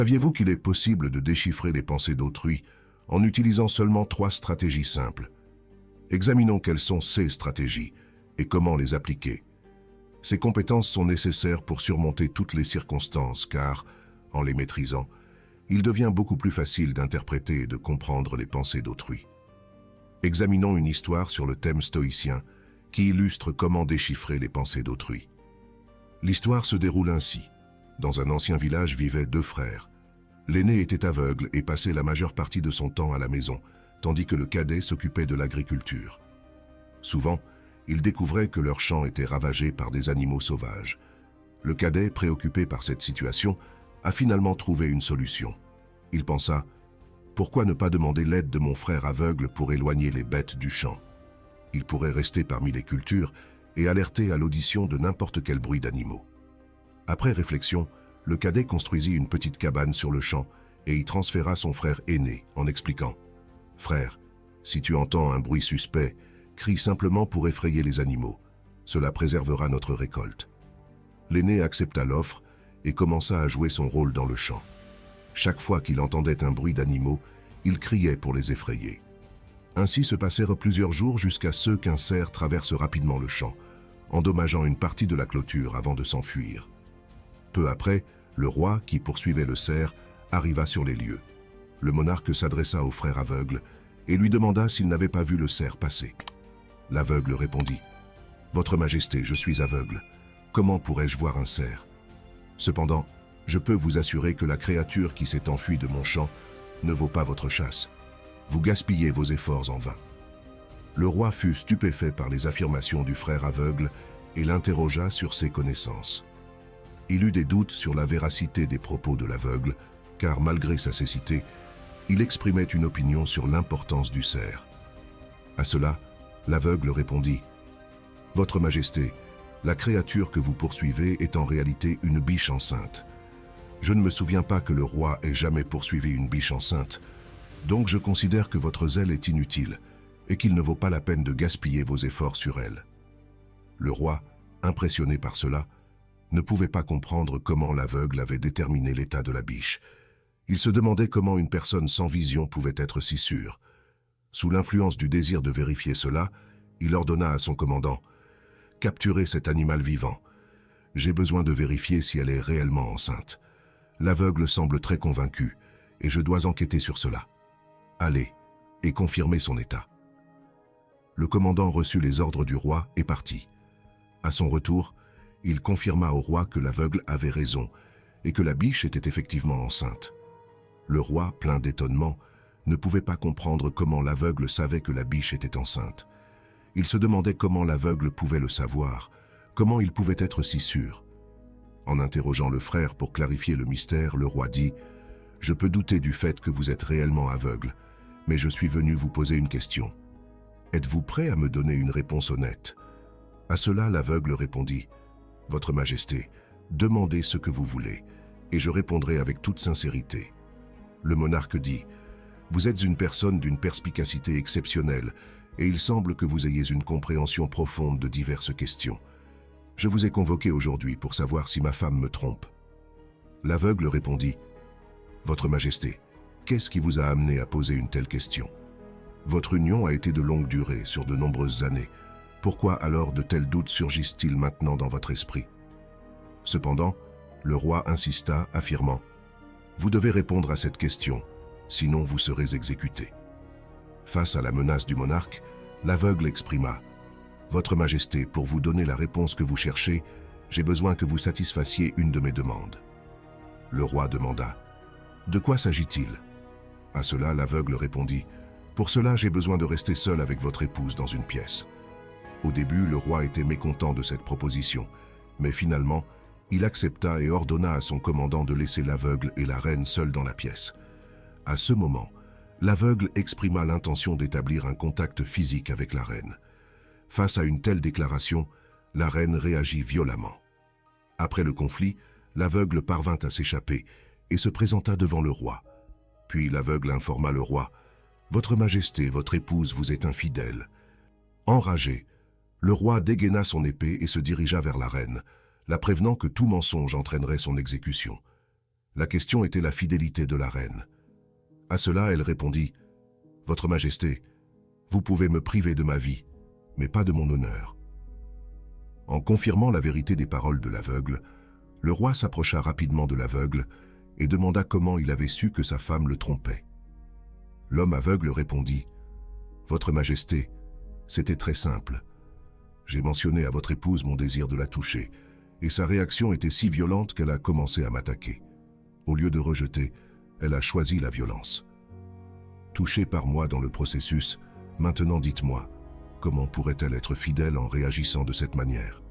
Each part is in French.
Saviez-vous qu'il est possible de déchiffrer les pensées d'autrui en utilisant seulement 3 stratégies simples? Examinons quelles sont ces stratégies et comment les appliquer. Ces compétences sont nécessaires pour surmonter toutes les circonstances car, en les maîtrisant, il devient beaucoup plus facile d'interpréter et de comprendre les pensées d'autrui. Examinons une histoire sur le thème stoïcien qui illustre comment déchiffrer les pensées d'autrui. L'histoire se déroule ainsi. Dans un ancien village vivaient 2 frères. L'aîné était aveugle et passait la majeure partie de son temps à la maison, tandis que le cadet s'occupait de l'agriculture. Souvent, ils découvraient que leur champ était ravagé par des animaux sauvages. Le cadet, préoccupé par cette situation, a finalement trouvé une solution. Il pensa « Pourquoi ne pas demander l'aide de mon frère aveugle pour éloigner les bêtes du champ? Il pourrait rester parmi les cultures et alerter à l'audition de n'importe quel bruit d'animaux. » Après réflexion, le cadet construisit une petite cabane sur le champ et y transféra son frère aîné en expliquant « Frère, si tu entends un bruit suspect, crie simplement pour effrayer les animaux. Cela préservera notre récolte. » L'aîné accepta l'offre et commença à jouer son rôle dans le champ. Chaque fois qu'il entendait un bruit d'animaux, il criait pour les effrayer. Ainsi se passèrent plusieurs jours jusqu'à ce qu'un cerf traverse rapidement le champ, endommageant une partie de la clôture avant de s'enfuir. Peu après, le roi, qui poursuivait le cerf, arriva sur les lieux. Le monarque s'adressa au frère aveugle et lui demanda s'il n'avait pas vu le cerf passer. L'aveugle répondit « Votre Majesté, je suis aveugle. Comment pourrais-je voir un cerf? Cependant, je peux vous assurer que la créature qui s'est enfuie de mon champ ne vaut pas votre chasse. Vous gaspillez vos efforts en vain. » Le roi fut stupéfait par les affirmations du frère aveugle et l'interrogea sur ses connaissances. Il eut des doutes sur la véracité des propos de l'aveugle, car malgré sa cécité, il exprimait une opinion sur l'importance du cerf. À cela, l'aveugle répondit « Votre Majesté, la créature que vous poursuivez est en réalité une biche enceinte. Je ne me souviens pas que le roi ait jamais poursuivi une biche enceinte, donc je considère que votre zèle est inutile et qu'il ne vaut pas la peine de gaspiller vos efforts sur elle. » Le roi, impressionné par cela, ne pouvait pas comprendre comment l'aveugle avait déterminé l'état de la biche. Il se demandait comment une personne sans vision pouvait être si sûre. Sous l'influence du désir de vérifier cela, il ordonna à son commandant « Capturez cet animal vivant. J'ai besoin de vérifier si elle est réellement enceinte. L'aveugle semble très convaincu et je dois enquêter sur cela. Allez, et confirmez son état. » Le commandant reçut les ordres du roi et partit. À son retour, il confirma au roi que l'aveugle avait raison et que la biche était effectivement enceinte. Le roi, plein d'étonnement, ne pouvait pas comprendre comment l'aveugle savait que la biche était enceinte. Il se demandait comment l'aveugle pouvait le savoir, comment il pouvait être si sûr. En interrogeant le frère pour clarifier le mystère, le roi dit « Je peux douter du fait que vous êtes réellement aveugle, mais je suis venu vous poser une question. Êtes-vous prêt à me donner une réponse honnête ?» À cela, l'aveugle répondit « Votre Majesté, demandez ce que vous voulez, et je répondrai avec toute sincérité. » Le monarque dit « Vous êtes une personne d'une perspicacité exceptionnelle, et il semble que vous ayez une compréhension profonde de diverses questions. Je vous ai convoqué aujourd'hui pour savoir si ma femme me trompe. » L'aveugle répondit « Votre Majesté, qu'est-ce qui vous a amené à poser une telle question? Votre union a été de longue durée, sur de nombreuses années. Pourquoi alors de tels doutes surgissent-ils maintenant dans votre esprit? » Cependant, le roi insista, affirmant « Vous devez répondre à cette question, sinon vous serez exécuté. » Face à la menace du monarque, l'aveugle exprima « Votre Majesté, pour vous donner la réponse que vous cherchez, j'ai besoin que vous satisfassiez une de mes demandes. » Le roi demanda « De quoi s'agit-il » À cela, l'aveugle répondit « Pour cela, j'ai besoin de rester seul avec votre épouse dans une pièce. » Au début, le roi était mécontent de cette proposition, mais finalement, il accepta et ordonna à son commandant de laisser l'aveugle et la reine seuls dans la pièce. À ce moment, l'aveugle exprima l'intention d'établir un contact physique avec la reine. Face à une telle déclaration, la reine réagit violemment. Après le conflit, l'aveugle parvint à s'échapper et se présenta devant le roi. Puis l'aveugle informa le roi « Votre Majesté, votre épouse vous est infidèle. » Enragé, le roi dégaina son épée et se dirigea vers la reine, la prévenant que tout mensonge entraînerait son exécution. La question était la fidélité de la reine. À cela, elle répondit « Votre Majesté, vous pouvez me priver de ma vie, mais pas de mon honneur. » En confirmant la vérité des paroles de l'aveugle, le roi s'approcha rapidement de l'aveugle et demanda comment il avait su que sa femme le trompait. L'homme aveugle répondit « Votre Majesté, c'était très simple. J'ai mentionné à votre épouse mon désir de la toucher, et sa réaction était si violente qu'elle a commencé à m'attaquer. Au lieu de rejeter, elle a choisi la violence. Touchée par moi dans le processus, maintenant dites-moi, comment pourrait-elle être fidèle en réagissant de cette manière ?»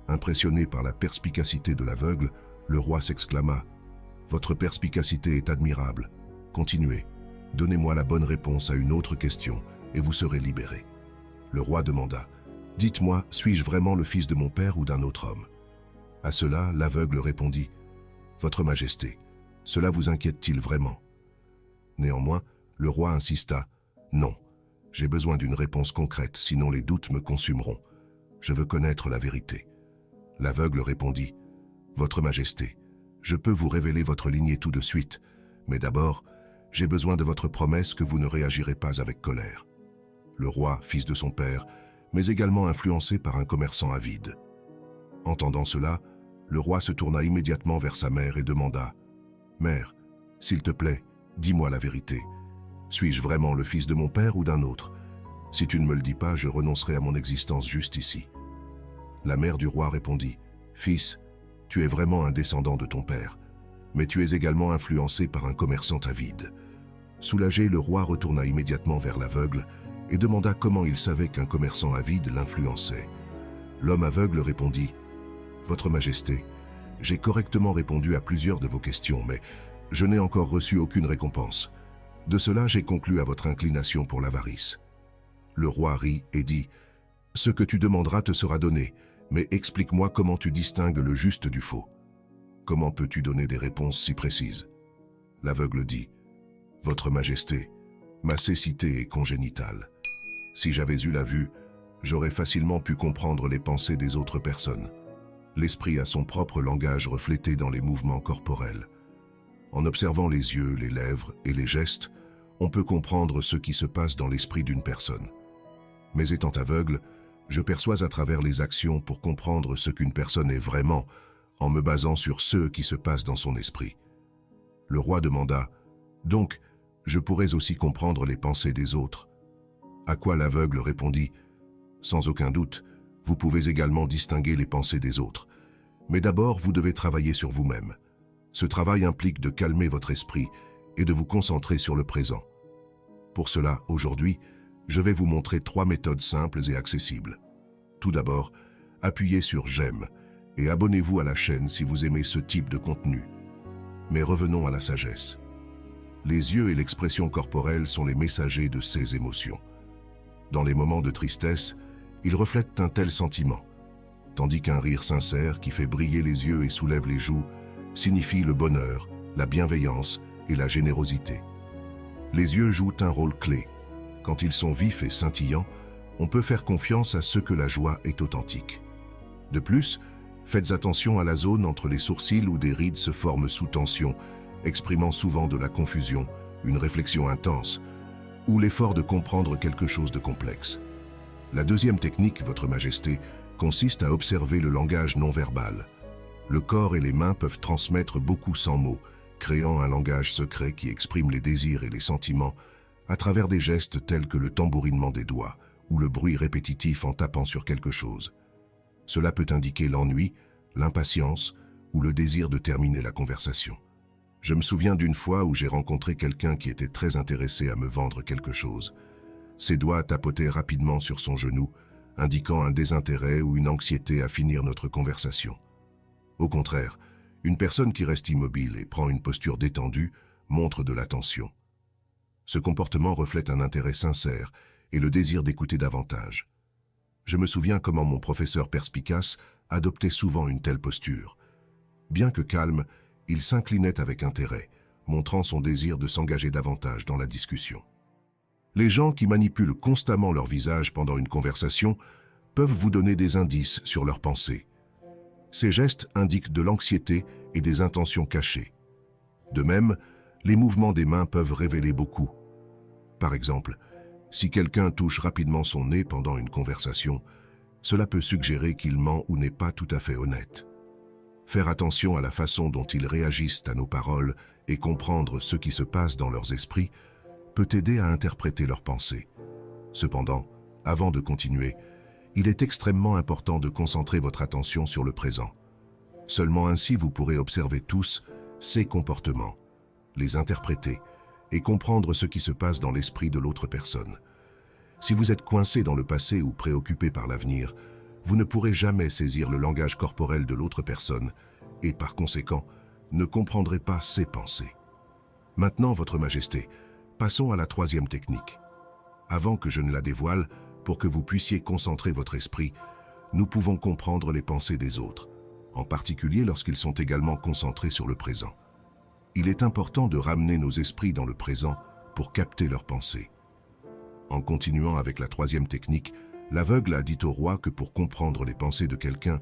Impressionné par la perspicacité de l'aveugle, le roi s'exclama « Votre perspicacité est admirable. Continuez. Donnez-moi la bonne réponse à une autre question et vous serez libéré. » Le roi demanda « Dites-moi, suis-je vraiment le fils de mon père ou d'un autre homme ?» À cela, l'aveugle répondit « Votre Majesté, cela vous inquiète-t-il vraiment ?» Néanmoins, le roi insista « Non, j'ai besoin d'une réponse concrète, sinon les doutes me consumeront. Je veux connaître la vérité. » L'aveugle répondit « Votre Majesté, je peux vous révéler votre lignée tout de suite, mais d'abord, j'ai besoin de votre promesse que vous ne réagirez pas avec colère. » Le roi, fils de son père, mais également influencé par un commerçant avide. Entendant cela, le roi se tourna immédiatement vers sa mère et demanda « Mère, s'il te plaît, dis-moi la vérité. Suis-je vraiment le fils de mon père ou d'un autre? Si tu ne me le dis pas, je renoncerai à mon existence juste ici. » La mère du roi répondit « Fils, tu es vraiment un descendant de ton père, mais tu es également influencé par un commerçant avide. » Soulagé, le roi retourna immédiatement vers l'aveugle et demanda comment il savait qu'un commerçant avide l'influençait. L'homme aveugle répondit « Votre Majesté, j'ai correctement répondu à plusieurs de vos questions, mais je n'ai encore reçu aucune récompense. De cela, j'ai conclu à votre inclination pour l'avarice. » Le roi rit et dit « Ce que tu demanderas te sera donné, mais explique-moi comment tu distingues le juste du faux. Comment peux-tu donner des réponses si précises ?» L'aveugle dit « Votre Majesté, ma cécité est congénitale. Si j'avais eu la vue, j'aurais facilement pu comprendre les pensées des autres personnes. L'esprit a son propre langage reflété dans les mouvements corporels. En observant les yeux, les lèvres et les gestes, on peut comprendre ce qui se passe dans l'esprit d'une personne. Mais étant aveugle, je perçois à travers les actions pour comprendre ce qu'une personne est vraiment, en me basant sur ce qui se passe dans son esprit. » Le roi demanda « Donc, je pourrais aussi comprendre les pensées des autres ?» À quoi l'aveugle répondit « Sans aucun doute, vous pouvez également distinguer les pensées des autres. Mais d'abord, vous devez travailler sur vous-même. Ce travail implique de calmer votre esprit et de vous concentrer sur le présent. Pour cela, aujourd'hui, je vais vous montrer 3 méthodes simples et accessibles. Tout d'abord, appuyez sur « J'aime » et abonnez-vous à la chaîne si vous aimez ce type de contenu. Mais revenons à la sagesse. Les yeux et l'expression corporelle sont les messagers de ces émotions. Dans les moments de tristesse, ils reflètent un tel sentiment, tandis qu'un rire sincère qui fait briller les yeux et soulève les joues signifie le bonheur, la bienveillance et la générosité. Les yeux jouent un rôle clé. Quand ils sont vifs et scintillants, on peut faire confiance à ce que la joie est authentique. De plus, faites attention à la zone entre les sourcils où des rides se forment sous tension, exprimant souvent de la confusion, une réflexion intense, ou l'effort de comprendre quelque chose de complexe. La deuxième technique, Votre Majesté, consiste à observer le langage non verbal. Le corps et les mains peuvent transmettre beaucoup sans mots, créant un langage secret qui exprime les désirs et les sentiments à travers des gestes tels que le tambourinement des doigts ou le bruit répétitif en tapant sur quelque chose. Cela peut indiquer l'ennui, l'impatience ou le désir de terminer la conversation. Je me souviens d'une fois où j'ai rencontré quelqu'un qui était très intéressé à me vendre quelque chose. Ses doigts tapotaient rapidement sur son genou, indiquant un désintérêt ou une anxiété à finir notre conversation. Au contraire, une personne qui reste immobile et prend une posture détendue montre de l'attention. Ce comportement reflète un intérêt sincère et le désir d'écouter davantage. Je me souviens comment mon professeur perspicace adoptait souvent une telle posture. Bien que calme, il s'inclinait avec intérêt, montrant son désir de s'engager davantage dans la discussion. Les gens qui manipulent constamment leur visage pendant une conversation peuvent vous donner des indices sur leurs pensées. Ces gestes indiquent de l'anxiété et des intentions cachées. De même, les mouvements des mains peuvent révéler beaucoup. Par exemple, si quelqu'un touche rapidement son nez pendant une conversation, cela peut suggérer qu'il ment ou n'est pas tout à fait honnête. Faire attention à la façon dont ils réagissent à nos paroles et comprendre ce qui se passe dans leurs esprits peut aider à interpréter leurs pensées. Cependant, avant de continuer, il est extrêmement important de concentrer votre attention sur le présent. Seulement ainsi vous pourrez observer tous ces comportements, les interpréter et comprendre ce qui se passe dans l'esprit de l'autre personne. Si vous êtes coincé dans le passé ou préoccupé par l'avenir, vous ne pourrez jamais saisir le langage corporel de l'autre personne et, par conséquent, ne comprendrez pas ses pensées. Maintenant, Votre Majesté, passons à la troisième technique. Avant que je ne la dévoile, pour que vous puissiez concentrer votre esprit, nous pouvons comprendre les pensées des autres, en particulier lorsqu'ils sont également concentrés sur le présent. Il est important de ramener nos esprits dans le présent pour capter leurs pensées. En continuant avec la troisième technique, l'aveugle a dit au roi que pour comprendre les pensées de quelqu'un,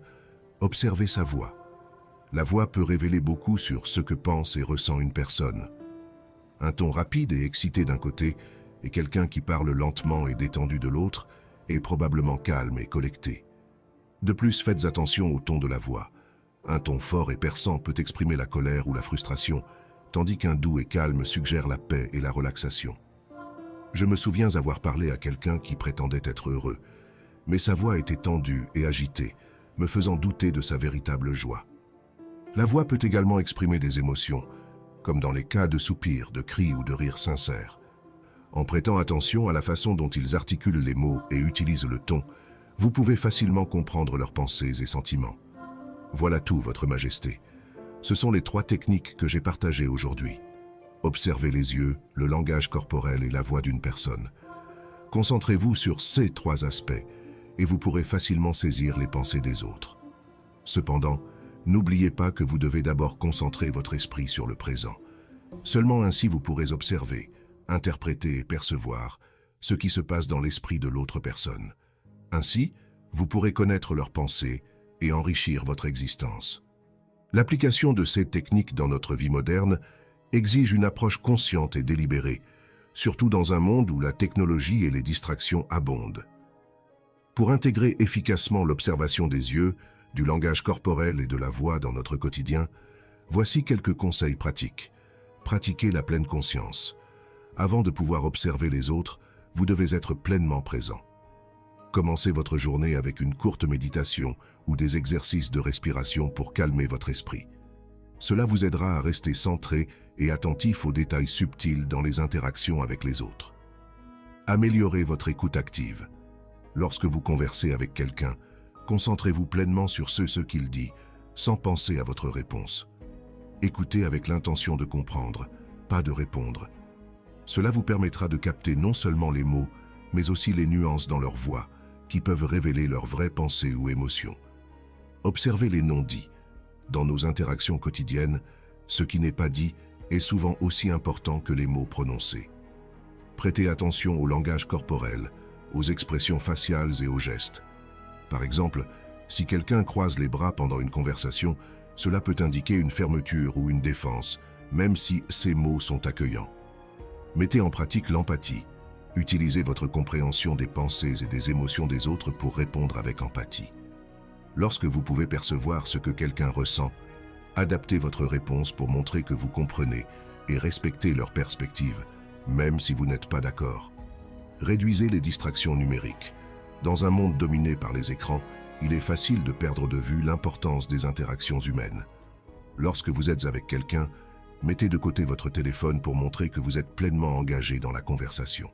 observez sa voix. La voix peut révéler beaucoup sur ce que pense et ressent une personne. Un ton rapide et excité d'un côté, et quelqu'un qui parle lentement et détendu de l'autre, est probablement calme et collecté. De plus, faites attention au ton de la voix. Un ton fort et perçant peut exprimer la colère ou la frustration, tandis qu'un doux et calme suggère la paix et la relaxation. Je me souviens avoir parlé à quelqu'un qui prétendait être heureux, mais sa voix était tendue et agitée, me faisant douter de sa véritable joie. La voix peut également exprimer des émotions, comme dans les cas de soupirs, de cris ou de rires sincères. En prêtant attention à la façon dont ils articulent les mots et utilisent le ton, vous pouvez facilement comprendre leurs pensées et sentiments. Voilà tout, Votre Majesté. Ce sont les 3 techniques que j'ai partagées aujourd'hui. Observez les yeux, le langage corporel et la voix d'une personne. Concentrez-vous sur ces 3 aspects et vous pourrez facilement saisir les pensées des autres. Cependant, n'oubliez pas que vous devez d'abord concentrer votre esprit sur le présent. Seulement ainsi vous pourrez observer, interpréter et percevoir ce qui se passe dans l'esprit de l'autre personne. Ainsi, vous pourrez connaître leurs pensées et enrichir votre existence. L'application de ces techniques dans notre vie moderne exige une approche consciente et délibérée, surtout dans un monde où la technologie et les distractions abondent. Pour intégrer efficacement l'observation des yeux, du langage corporel et de la voix dans notre quotidien, voici quelques conseils pratiques. Pratiquez la pleine conscience. Avant de pouvoir observer les autres, vous devez être pleinement présent. Commencez votre journée avec une courte méditation ou des exercices de respiration pour calmer votre esprit. Cela vous aidera à rester centré et attentif aux détails subtils dans les interactions avec les autres. Améliorez votre écoute active. Lorsque vous conversez avec quelqu'un, concentrez-vous pleinement sur ce qu'il dit, sans penser à votre réponse. Écoutez avec l'intention de comprendre, pas de répondre. Cela vous permettra de capter non seulement les mots, mais aussi les nuances dans leur voix, qui peuvent révéler leurs vraies pensées ou émotions. Observez les non-dits. Dans nos interactions quotidiennes, ce qui n'est pas dit est souvent aussi important que les mots prononcés. Prêtez attention au langage corporel, aux expressions faciales et aux gestes. Par exemple, si quelqu'un croise les bras pendant une conversation, cela peut indiquer une fermeture ou une défense, même si ces mots sont accueillants. Mettez en pratique l'empathie. Utilisez votre compréhension des pensées et des émotions des autres pour répondre avec empathie. Lorsque vous pouvez percevoir ce que quelqu'un ressent, adaptez votre réponse pour montrer que vous comprenez et respectez leur perspective, même si vous n'êtes pas d'accord. Réduisez les distractions numériques. Dans un monde dominé par les écrans, il est facile de perdre de vue l'importance des interactions humaines. Lorsque vous êtes avec quelqu'un, mettez de côté votre téléphone pour montrer que vous êtes pleinement engagé dans la conversation.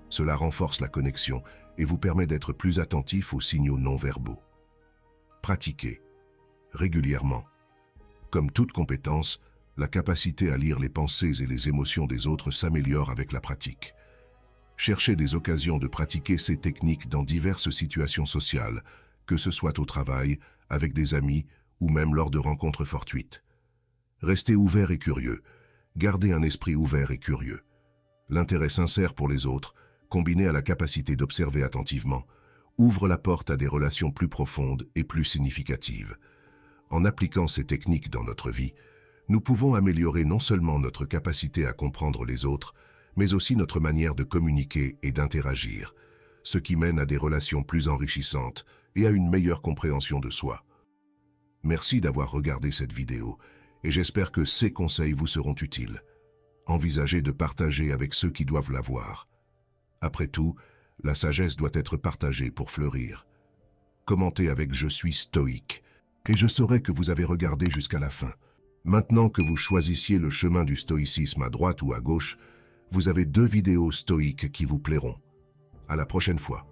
Cela renforce la connexion et vous permet d'être plus attentif aux signaux non-verbaux. Pratiquez régulièrement. Comme toute compétence, la capacité à lire les pensées et les émotions des autres s'améliore avec la pratique. Cherchez des occasions de pratiquer ces techniques dans diverses situations sociales, que ce soit au travail, avec des amis ou même lors de rencontres fortuites. Restez ouvert et curieux. Gardez un esprit ouvert et curieux. L'intérêt sincère pour les autres, combiné à la capacité d'observer attentivement, ouvre la porte à des relations plus profondes et plus significatives. En appliquant ces techniques dans notre vie, Nous pouvons améliorer non seulement notre capacité à comprendre les autres, mais aussi notre manière de communiquer et d'interagir, ce qui mène à des relations plus enrichissantes et à une meilleure compréhension de soi. Merci d'avoir regardé cette vidéo et j'espère que ces conseils vous seront utiles. Envisagez de partager avec ceux qui doivent la voir. Après tout, la sagesse doit être partagée pour fleurir. Commentez avec « Je suis stoïque » et je saurai que vous avez regardé jusqu'à la fin. Maintenant que vous choisissiez le chemin du stoïcisme à droite ou à gauche, vous avez 2 vidéos stoïques qui vous plairont. À la prochaine fois.